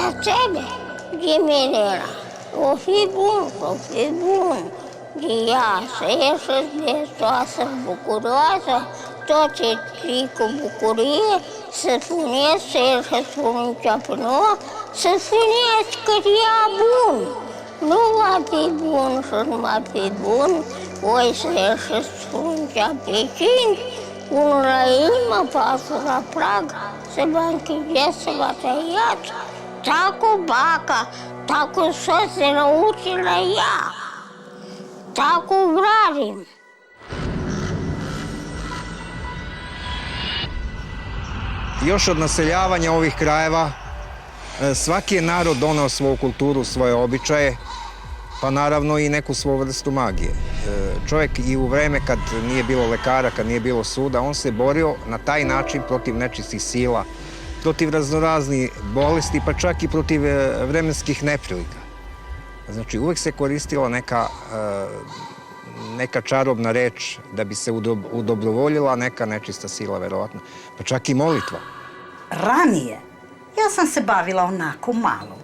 da tebe, Giminela, o fi bun, de ea să ieși de soasă bucuroasă, toate cei cu bucurie, să spuneți, să ieși spunea pe nouă, să spuneți că ea bun. Nu va fi bun și nu va fi bun, voi să ieși spunea pe cinci, unul la inimă, patru la prag, să vă închideți, să vă tăiați, ta cu baca, ta cu soț de răuți la ea, ta cu vrarim. Još od naseljavanja ovih krajeva, svaki je narod doneo svoju kulturu, svoje običaje, pa naravno i neku svoju vrstu magije. Čovjek i u vreme kad nije bilo lekara, kad nije bilo suda, on se borio na taj način protiv nečistih sila, protiv raznoraznih bolesti, pa čak i protiv vremenskih neprilika. Znači, uvek se koristila neka čarobna reč da bi se udobrovoljila neka nečista sila, verovatno. Pa čak i molitva. Ranije, ja sam se bavila onako malo.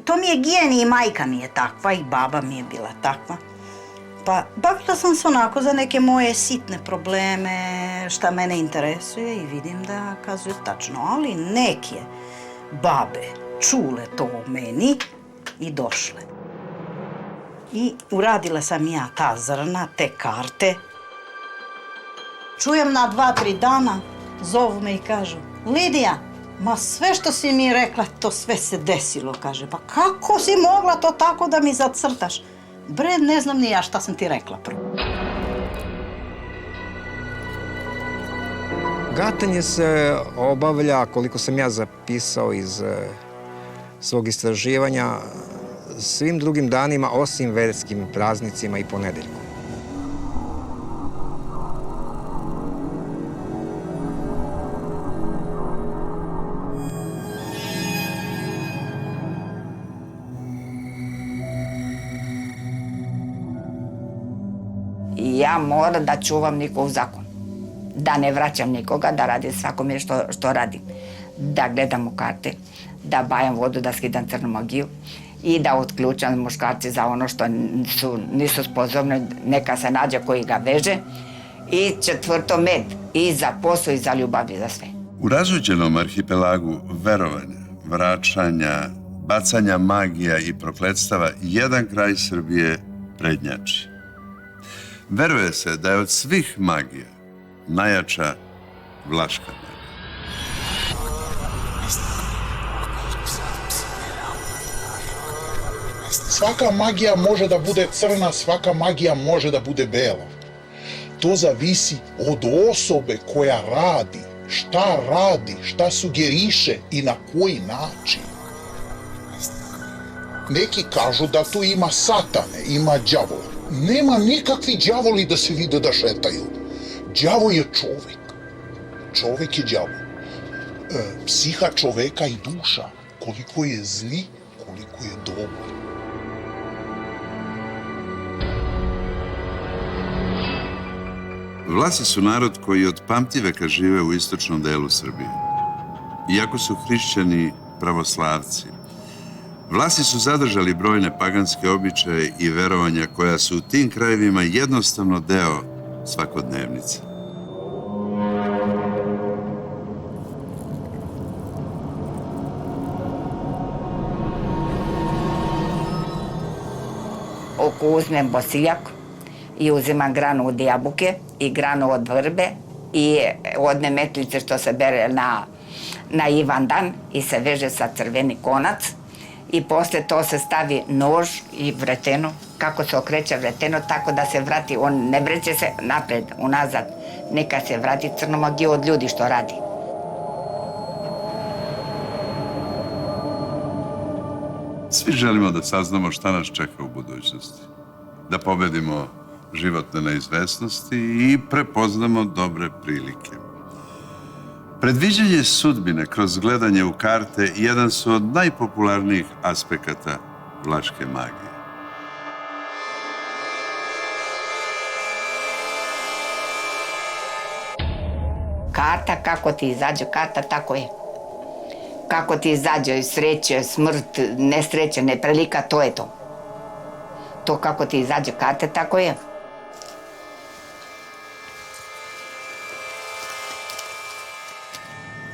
To mi je gen i majka mi je takva i baba mi je bila takva. Pa bavila sam se onako za neke moje sitne probleme, šta mene interesuje i vidim da kazuju tačno. Ali neke babe čule to o meni i došle. I uradila sam ja ta zrna, te karte. Čujem na 2-3 dana, zovu me i kažu: Lidija, ma sve što si mi rekla, to sve se desilo, kaže. Pa kako si mogla to tako da mi zacrtaš? Bre, ne znam ni ja šta sam ti rekla prvo. Gatanje se obavlja, koliko sam ja zapisao iz svog istraživanja, svim drugim danima osim verskim praznicima i ponedeljkom. Ja moram da čuvam njegov zakon. Da ne vraćam nikoga, da radim svakome što radim. Da gledam u karte, da bajam vodu, da skidam crnu magiju i da otključam muškarci za ono što nisu sposobni, neka se nađe koji ga veže. I četvrto, med. I za posao, i za ljubav, i za sve. U razuđenom arhipelagu verovanja, vraćanja, bacanja magija i prokletstava, jedan kraj Srbije prednjači. Veruje se da je od svih magija najjača vlaška magija. Svaka magija može da bude crna, svaka magija može da bude bela. To zavisi od osobe koja radi, šta sugeriše i na koji način. Neki kažu da tu ima satane, ima đavola. Nema nikakvi đavoli da se vide da šetaju. Đavo je čovek. Čovek je đavo. Psiha čoveka i duša, koliko je zli, koliko je dobar. Vlasi su narod koji od pamtiveka žive u istočnom delu Srbije. Iako su hrišćani pravoslavci, Vlasi su zadržali brojne paganske običaje i verovanja koja su u tim krajevima jednostavno deo svakodnevnice. Oko uzmem bosiljak i uzimam granu od jabuke i granu od vrbe i odne metlice što se bere na Ivandan i se veže sa crveni konac. I posle to se stavi nož i vreteno. Kako se okreće vreteno, tako da se vrati. On ne vreće se napred, unazad. Neka se vrati crnu magiju od ljudi što radi. Svi želimo da saznamo šta nas čeka u budućnosti. Da pobedimo životne neizvesnosti i prepoznamo dobre prilike. Predviđanje sudbine kroz gledanje u karte jedan su od najpopularnijih aspekata vlaške magije. Karta, kako ti izađe karta, tako je. kako ti izađe sreće, smrt, nesreće, neprilika, to je to. To kako ti izađe karte, tako je.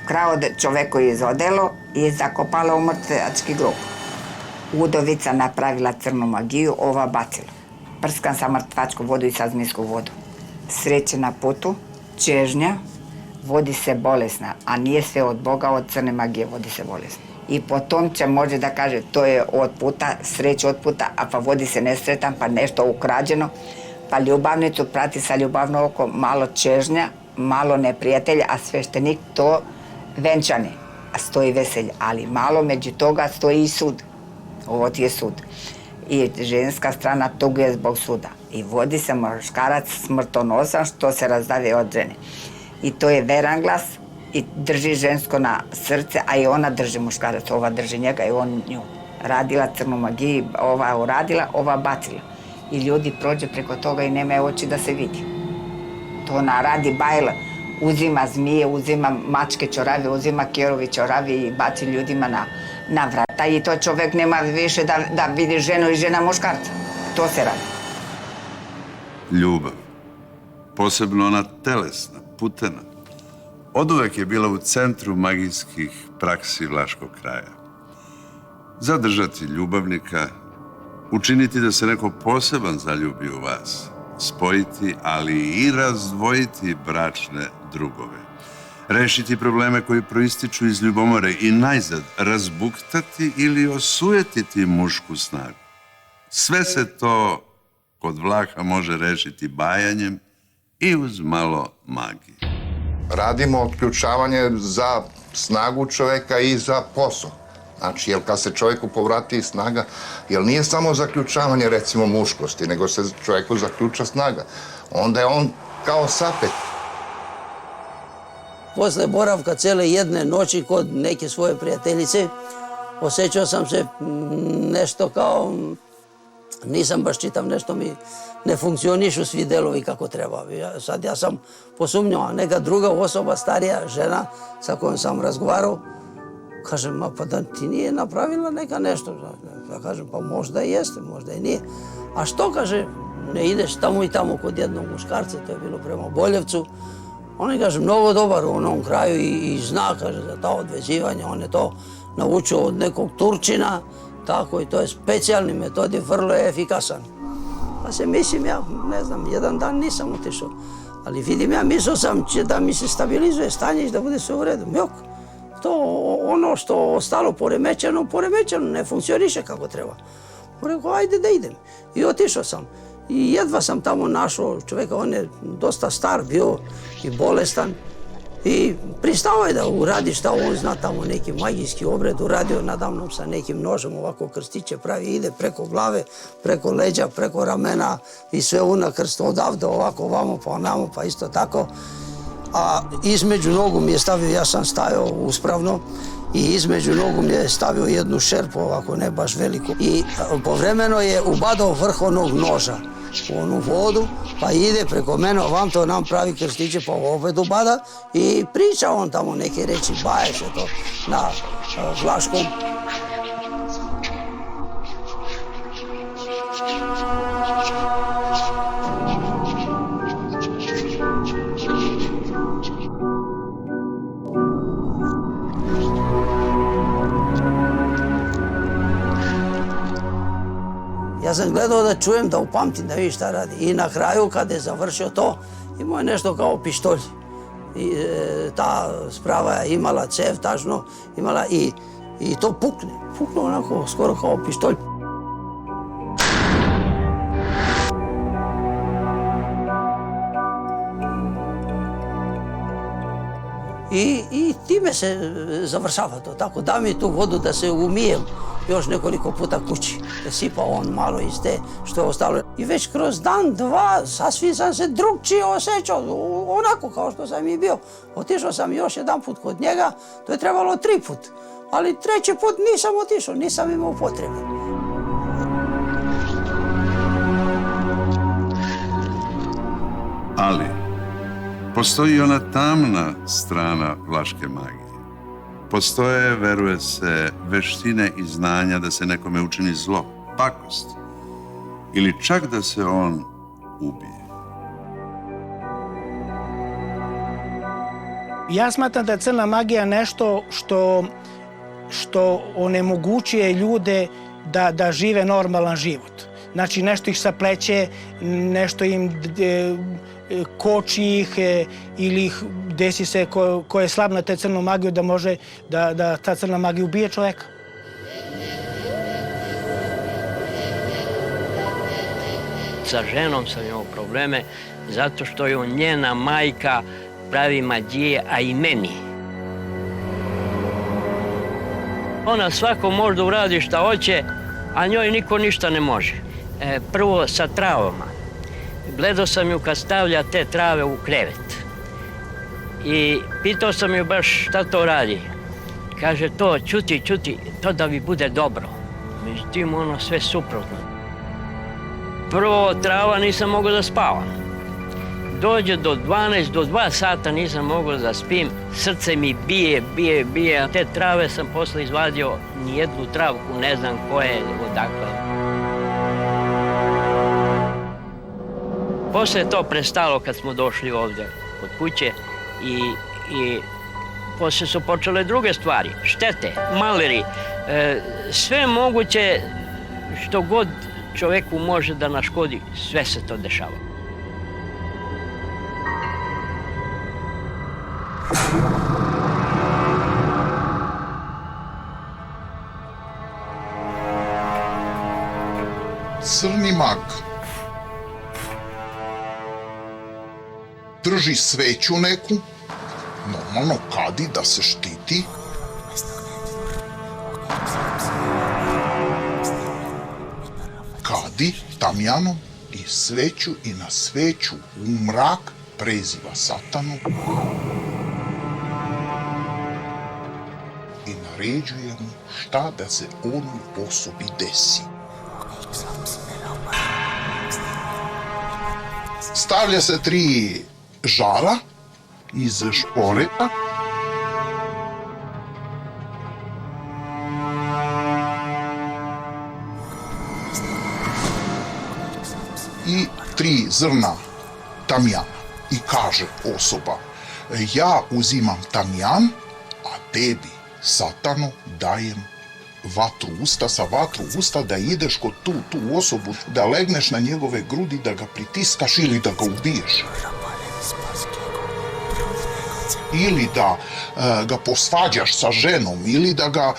Krao čoveku iz odelo i zakopala u mrtvački grob. Udovica napravila crnu magiju, ova bacila. Prskan sa mrtvačku vodu i sa zmijsku vodu. Sreće na putu, čežnja, vodi se bolesna, a nije sve od Boga, od crne magije vodi se bolesna. I potom će može da kaže to je od puta, sreće od puta, a pa vodi se nesretan, pa nešto ukrađeno, pa ljubavnicu prati sa ljubavno oko, malo čežnja, malo neprijatelja, a sveštenik to venčane, a stoji veselje, ali malo među toga stoji i sud. Ovo ti je sud. I ženska strana tuguje zbog suda. I vodi se muškarac smrtonosan što se razdave od žene. I to je veran glas i drži žensko na srce, a i ona drži muškarac, ova drži njega i on nju. Radila crnu magiju, ova uradila, ova bacila. I ljudi prođe preko toga i nema oči da se vidi. To ona radi bajla, uzima zmije, uzima mačke čoravi, uzima kerovi čoravi i baci ljudima na vrata i to čovjek nema više da vidi ženu i žena muškarca. To se radi. Ljubav, posebno ona telesna, putena, oduvek je bila u centru magijskih praksi Vlaškog kraja. Zadržati ljubavnika, učiniti da se neko poseban zaljubi u vas, spojiti, ali i razdvojiti bračne drugove, rešiti probleme koji proističu iz ljubomore i najzad razbuktati ili osujetiti mušku snagu. Sve se to kod Vlaha može rešiti bajanjem i uz malo magije. Radimo otključavanje za snagu čoveka i za posao. Znači, jer kad se čovjeku povrati snaga, jer nije samo zaključavanje, recimo, muškosti, nego se čovjeku zaključa snaga. Onda je on kao sapet. Posle boravka cele jedne noći kod neke svoje prijateljice, osjećao sam se nešto kao, nisam baš čitav, nešto mi ne funkcionišu svi delovi kako treba. Sad ja sam posumnjao, a neka druga osoba, starija žena sa kojom sam razgovarao, kažem, ma pa da ti nije napravila neka nešto. Ja kažem, pa možda i jeste, možda i nije. A što, kaže, ne ideš tamo i tamo kod jednog muškarca, to je bilo prema Boljevcu. On je, kaže, mnogo dobar u onom kraju i zna, kaže, za ta odvezivanja. On je to naučio od nekog Turčina, tako i to je specijalni metod i vrlo je efikasan. Pa se mislim, ja ne znam, jedan dan nisam otišao. Ali vidim, ja mislio sam da mi se stabilizuje stanje i da bude sve u redu. Jok. To ono što ostalo poremećeno, ne funkcioniše kako treba. Rekao, ajde da idem. I otišao sam. I jedva sam tamo našao čovjeka, on je dosta star bio i bolestan. I pristao je da uradi šta on zna tamo, neki magijski obred, uradio nadamnom sa nekim nožem, ovako krstiće pravi, ide preko glave, preko leđa, preko ramena i sve na krst, odavde ovako, vamo pa onamo, pa isto tako. A između nogu mi je stavio, ja sam stajao uspravno, i između nogu mi je stavio jednu šerpu, ovako ne baš veliku. I povremeno je ubadao vrh onog noža u onu vodu, pa ide preko mene, ovam to nam pravi krstiće, pa opet ubada i priča on tamo neke reči, baje se to na vlaškom. Ja sam gledao da čujem, da upamtim, da vidim šta radi. I na kraju, kada je završio to, imao je nešto kao pištolj. I ta sprava je imala cev, tačno, imala i to pukne. Pukne onako, skoro kao pištolj. I time se završava to, tako da mi tu vodu da se umijem još nekoliko puta kući. Sipao on malo iz te što je ostalo. I već kroz dan, dva, sasvim sam se drugčije osjećao, onako kao što sam i bio. Otišao sam još jedan put kod njega, to je trebalo 3 put. Ali 3. put nisam otišao, nisam imao potrebe. Ali postoji ona tamna strana vlaške magije. Postoje, veruje se, veštine i znanja da se nekome učini zlo, pakost, ili čak da se on ubije. Ja smatram da je crna magija nešto što onemogućuje ljude da žive normalan život. Znači, nešto ih sapleće, nešto im koči ih ili ih desi se ko je slab na te crnu magiju da može da ta crna magija ubije čoveka. Sa ženom sam imao probleme zato što je njena majka pravi mađije, a i meni. Ona svako može da uradi šta hoće, a njoj niko ništa ne može. Prvo sa travama. Gledao sam ju kad stavlja te trave u krevet. I pitao sam ju baš šta to radi. Kaže to, ćuti, to da mi bude dobro. Međutim, ono sve suprotno. Prvo trava nisam mogao da spavam. Dođe do 12, do 2 sata nisam mogao da spim. Srce mi bije. Te trave sam posle izvadio, nijednu travku, ne znam koje, odakle. Posle je to prestalo kad smo došli ovde kod kuće i posle su počele druge stvari, štete, maleri, sve moguće što god čoveku može da naškodi, sve se to dešava. Crni mag drži sveću neku, normalno kadi da se štiti. Kadi tamjanom i sveću i na sveću u mrak preziva satanu i naređuje mu šta da se onoj osobi desi. Stavlja se 3 žara iz šporeta i 3 zrna tamjana i kaže osoba, ja uzimam tamjan, a tebi, satano, dajem vatru usta, sa vatru usta da ideš kod tu osobu, da legneš na njegove grudi, da ga pritiskaš ili da ga ubiješ. Ili da ga posvađaš sa ženom, ili da ga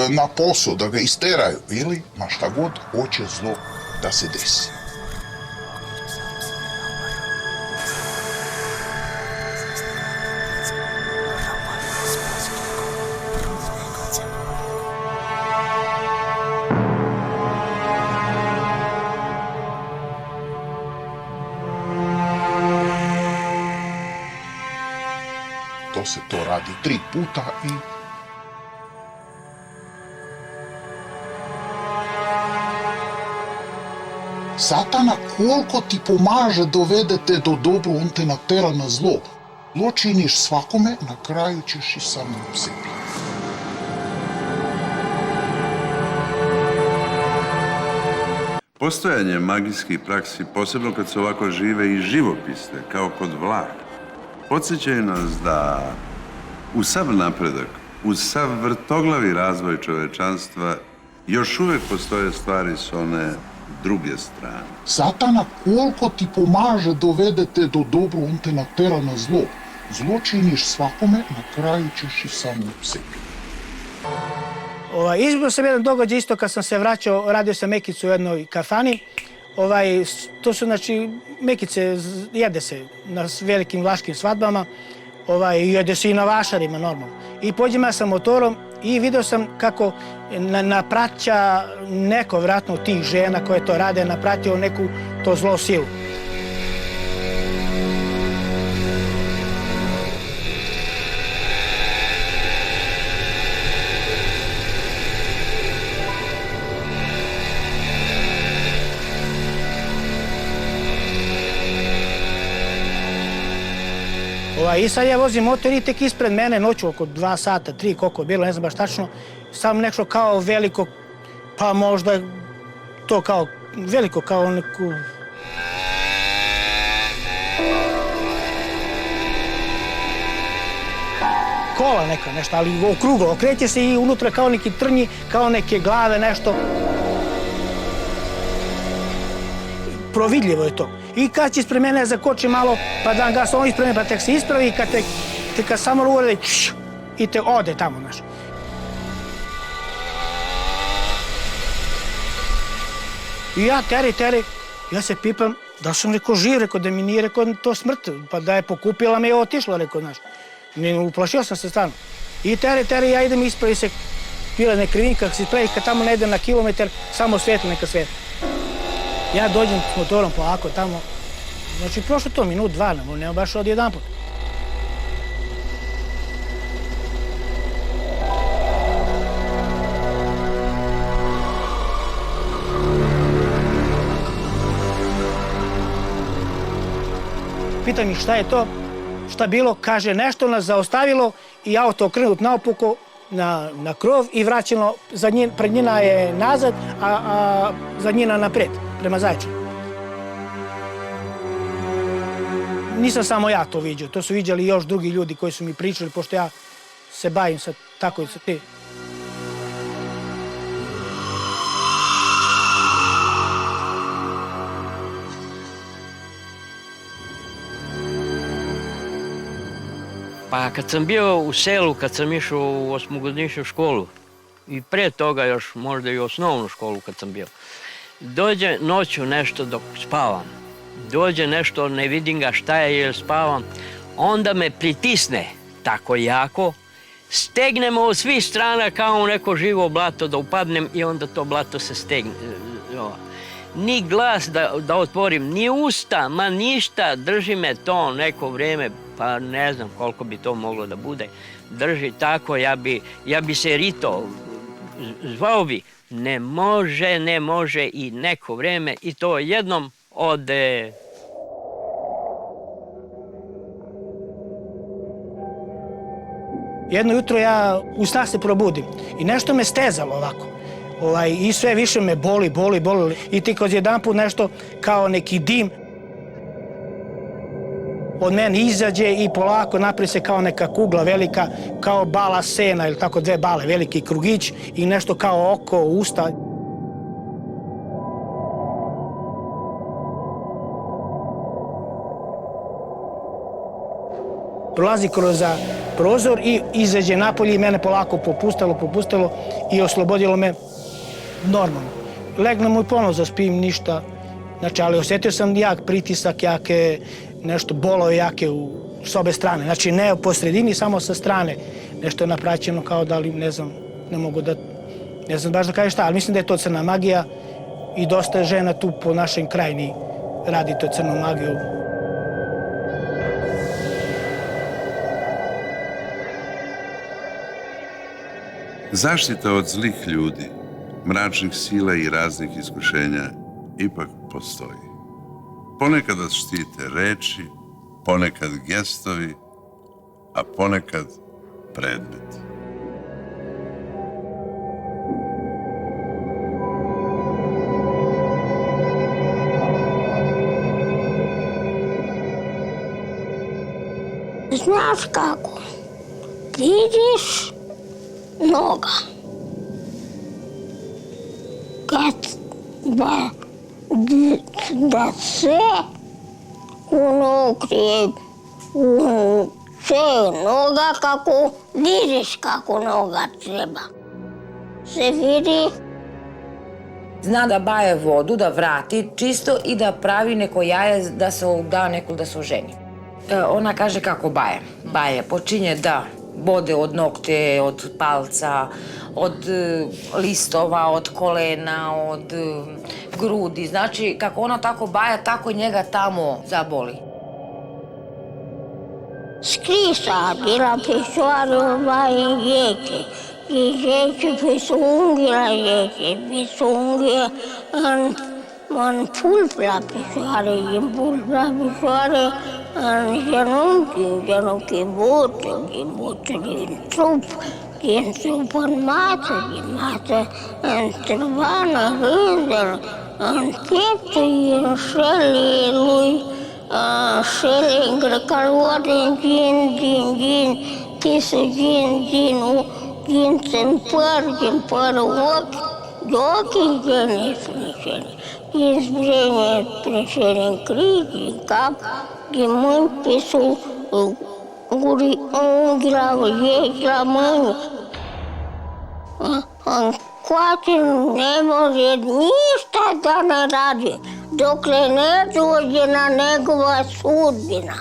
na posao, da ga isteraju, ili ma šta god hoće zlo da se desi. To se to radi 3 puta i Satana koliko ti pomaže dovede te do dobro, on te natera na zlo. Zlo činiš svakome, na kraju ćeš i samom sebi. Postojanje magijskih praksi, posebno kad se ovako žive i živopisne, kao kod Vlaha, podsjećaju nas da uz sav napredak, uz sav vrtoglavi razvoj čovečanstva, još uvek postoje stvari s one druge strane. Satana koliko ti pomaže dovede te do dobro, on te natera na zlo. Zlo činiš svakome, na kraju ćeš i samom sebi. Izbio sam jedan događaj isto kad sam se vraćao, radio sam mekicu u jednoj kafani. To su, znači, mekice jede se na velikim vlaškim svadbama, jede se i na vašarima normalno. I pođem ja sa motorom i video sam kako napraća neko, vratno od tih žena koje to rade, napratio neku to zlo silu. I sad ja vozim motor i tek ispred mene noću oko 2 sata, 3, koliko je bilo, ne znam baš tačno, sam nešto kao veliko, pa možda to kao veliko, kao neku... kola neka nešto, ali okruglo, okreće se i unutra kao neki trnji, kao neke glave, nešto. Providljivo je to. I kad će ispred mene zakoči malo, pa dan gas, on ispred mene, pa tek se ispravi i kad samo uradi, i te ode tamo, znaš. I ja teri, ja se pipam, da sam rekao živ, rekao da mi nije rekao to smrt, pa da je pokupila me i otišla, rekao, znaš. Uplašio sam se stvarno. I teri, ja idem ispravi se, bila ne krivinka, kako se ispravi, kad tamo ne idem na kilometar, samo svetlo, neka svetlo. Ja dođem s motorom polako tamo, znači prošlo to minut, 2, nema baš od jedan put. Pitam ih šta je to, šta bilo, kaže nešto nas zaustavilo i auto okrenut naopako na krov i vraćeno, prednjina je nazad, a zadnjina napred, prema Zaječaru. Nisam samo ja to viđao, to su viđali još drugi ljudi koji su mi pričali, pošto ja se bavim sa tako sa te. Pa kad sam bio u selu, kad sam išao u 8-godišnju školu i pre toga još možda i u osnovnu školu kad sam bio, dođe noću nešto dok spavam, dođe nešto, ne vidim ga šta je jer spavam, onda me pritisne tako jako, stegnemo od svih strana kao u neko živo blato da upadnem i onda to blato se stegne. Ni glas da otvorim, ni usta, ma ništa, drži me to neko vrijeme, pa ne znam koliko bi to moglo da bude. Drži tako, ja bi se rito, zvao bi, ne može i neko vrijeme i to jednom ode. Jedno jutro ja u sna se probudim i nešto me stezalo ovako. I sve više me boli. I ti kroz jedan put nešto kao neki dim od mene izađe i polako napravi se kao neka kugla velika, kao bala sena ili tako 2 bale, veliki krugić i nešto kao oko, usta. Prolazi kroz prozor i izađe napolje i mene polako popustalo i oslobodilo me normalno. Legnem i ponovno zaspim, ništa. Znači, ali osjetio sam jak pritisak, jake, nešto bolove jake s obe strane. Znači, ne po sredini, samo sa strane. Nešto je napraćeno kao da li, ne znam, ne mogu da, ne znam baš da kažem šta, ali mislim da je to crna magija i dosta žena tu po našem krajini radi to crnu magiju. Zaštita od zlih ljudi, mračnih sila i raznih iskušenja ipak postoji. Ponekad vas štite reči, ponekad gestovi, a ponekad predmet. Znaš kako? Vidiš noga. Da se unukrije noga kako vidiš kako noga treba. Se vidi. Zna da baje vodu, da vrati čisto i da pravi neko jaje da se da neko da se oženi. Ona kaže kako baje. Baje počinje da bode od nokte, od palca, od listova, od kolena, od grudi. Znači, kako ona tako baja, tako njega tamo zaboli. Skrisa bila pisoarova i djece. I djece pisungila djece. Pisungila man pulpla pisoare i pulpla pisoare jednom kibucu, gin trupan mate, trvana rindel, pietu gin šeli, šeli grekalodin, gin, kisu gin păr, ochi geni, gin spreme în cris, gin cap, gin mâini, pisul, unghi la mâini. Încoace ne može ništa da ne radi, dokle ne dođe na njegova sudbina.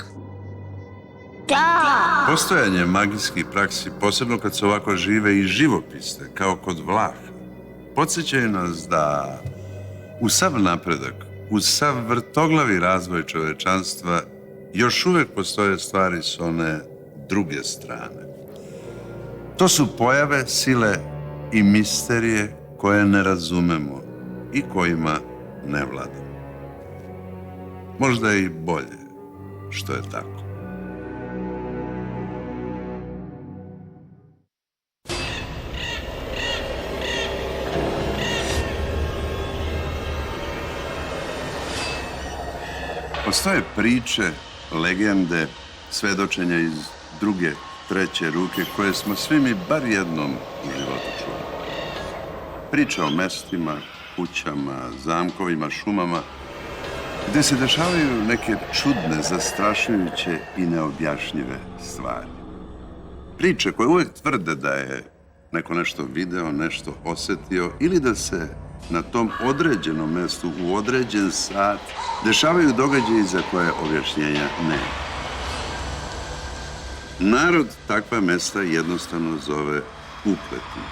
Da! Postojanje magijskih praksi, posebno kad se ovako žive i živopisne, kao kod Vlaha, podsjećaju nas da uz sav napredak, uz sav vrtoglavi razvoj čovečanstva, još uvek postoje stvari s one druge strane. To su pojave, sile i misterije koje ne razumemo i kojima ne vladamo. Možda je i bolje što je tako. Postoje priče, legende, svedočenja iz druge, treće ruke koje smo svi mi bar jednom u životu čuli. Priče o mestima, kućama, zamkovima, šumama, gde se dešavaju neke čudne, zastrašujuće i neobjašnjive stvari. Priče koje uvek tvrde da je neko nešto video, nešto osetio ili da se na tom određenom mestu u određen sat dešavaju događaji za koje objašnjenja nema. Narod takva mesta jednostavno zove upletom.